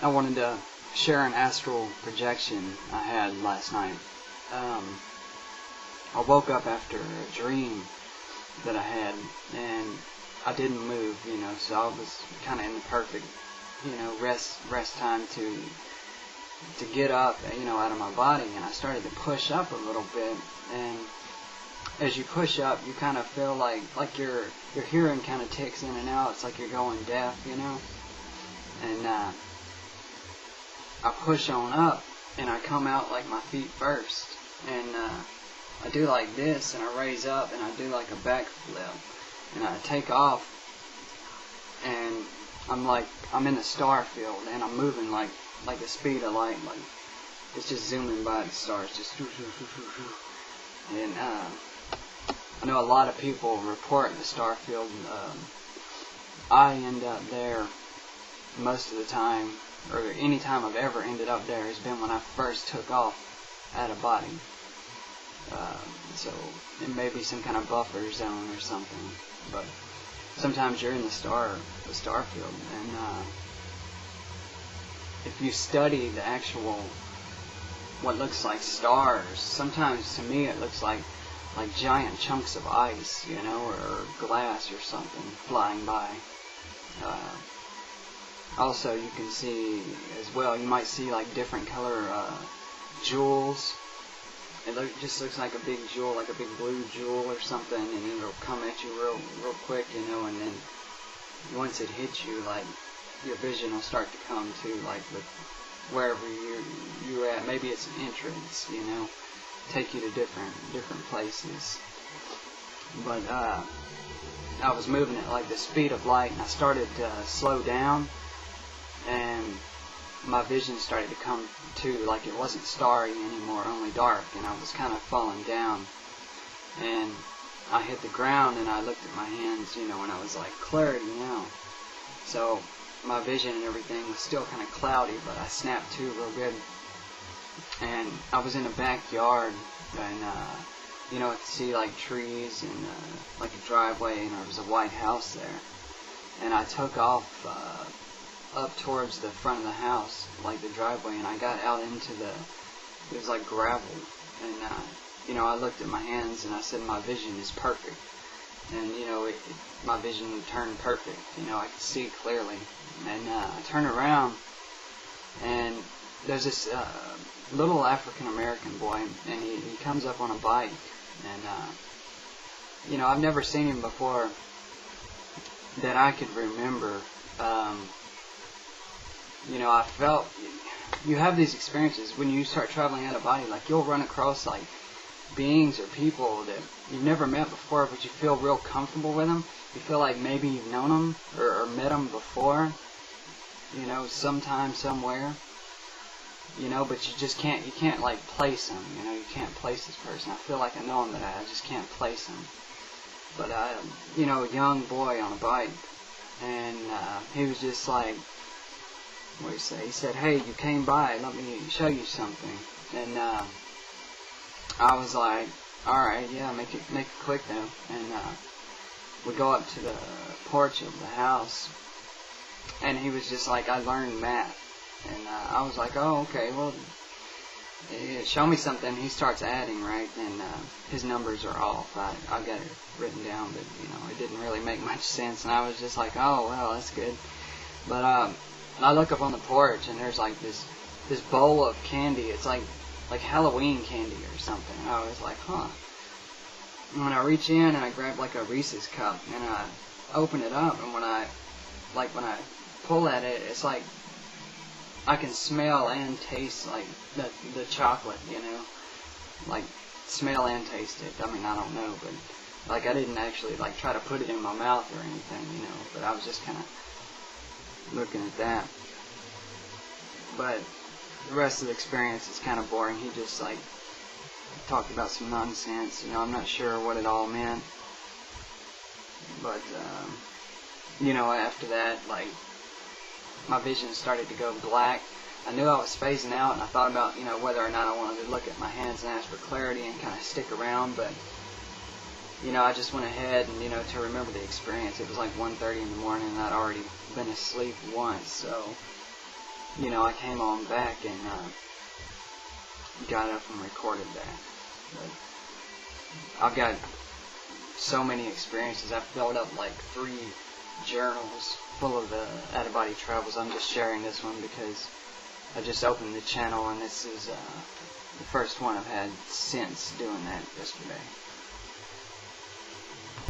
I wanted to share an astral projection I had last night. I woke up after a dream that I had, and I didn't move, so I was kind of in the perfect, rest time to get up, out of my body, and I started to push up a little bit, and as you push up, you kind of feel like your hearing kind of ticks in and out. It's like you're going deaf, and I push on up, and I come out like my feet first, and I do like this, and I raise up, and I do like a backflip, and I take off, and I'm in the star field, and I'm moving like the speed of light, like it's just zooming by the stars, just and I know a lot of people report the star field. I end up there most of the time, or any time I've ever ended up there has been when I first took off out of body. So it may be some kind of buffer zone or something, but sometimes you're in the star field, and if you study the actual what looks like stars, sometimes to me it looks like giant chunks of ice, or glass or something flying by. Also, you can see as well, you might see like different color jewels. It just looks like a big jewel, like a big blue jewel or something, and it'll come at you real quick, and then once it hits you, like your vision will start to come to, like with wherever you're at. Maybe it's an entrance, take you to different places. But I was moving at like the speed of light, and I started to slow down, and my vision started to come to, like it wasn't starry anymore, only dark, and I was kind of falling down, and I hit the ground, and I looked at my hands, and I was like, clarity now. So my vision and everything was still kind of cloudy, but I snapped to real good, and I was in a backyard, and I could see like trees and like a driveway, and there was a white house there, and I took off up towards the front of the house, like the driveway, and I got out into it was like gravel, and I looked at my hands, and I said my vision is perfect, and my vision turned perfect, I could see clearly, and I turn around, and there's this little African American boy, and he comes up on a bike, and I've never seen him before that I could remember. I felt, you have these experiences when you start traveling out of body, like you'll run across like beings or people that you've never met before, but you feel real comfortable with them. You feel like maybe you've known them or met them before, sometime, somewhere, but you just can't, you can't like place them, you can't place this person. I feel like I know him, but I just can't place him. But a young boy on a bike, and he was just like, what did he say? He said, "Hey, you came by, let me show you something." And I was like, alright, yeah, make it quick though. And we go up to the porch of the house, and he was just like, "I learned math." And I was like, "Oh, okay, well, yeah, show me something." He starts adding, right? And his numbers are off. I got it written down, but it didn't really make much sense. And I was just like, "Oh, well, that's good." But I look up on the porch, and there's like this bowl of candy. It's like Halloween candy or something. And I was like, huh. And when I reach in and I grab like a Reese's cup, and I open it up, and when I pull at it, it's like I can smell and taste like the chocolate, like smell and taste it. I mean, I don't know, but like I didn't actually like try to put it in my mouth or anything, but I was just kind of looking at that. But the rest of the experience is kind of boring. He just like talked about some nonsense. I'm not sure what it all meant. But after that, like my vision started to go black. I knew I was phasing out, and I thought about whether or not I wanted to look at my hands and ask for clarity and kind of stick around. But I just went ahead and to remember the experience. It was like 1:30 in the morning, and I'd already been asleep once, so you know, I came on back and got up and recorded that. But I've got so many experiences. I've filled up like 3 journals full of out-of-body travels. I'm just sharing this one because I just opened the channel, and this is the first one I've had since doing that yesterday.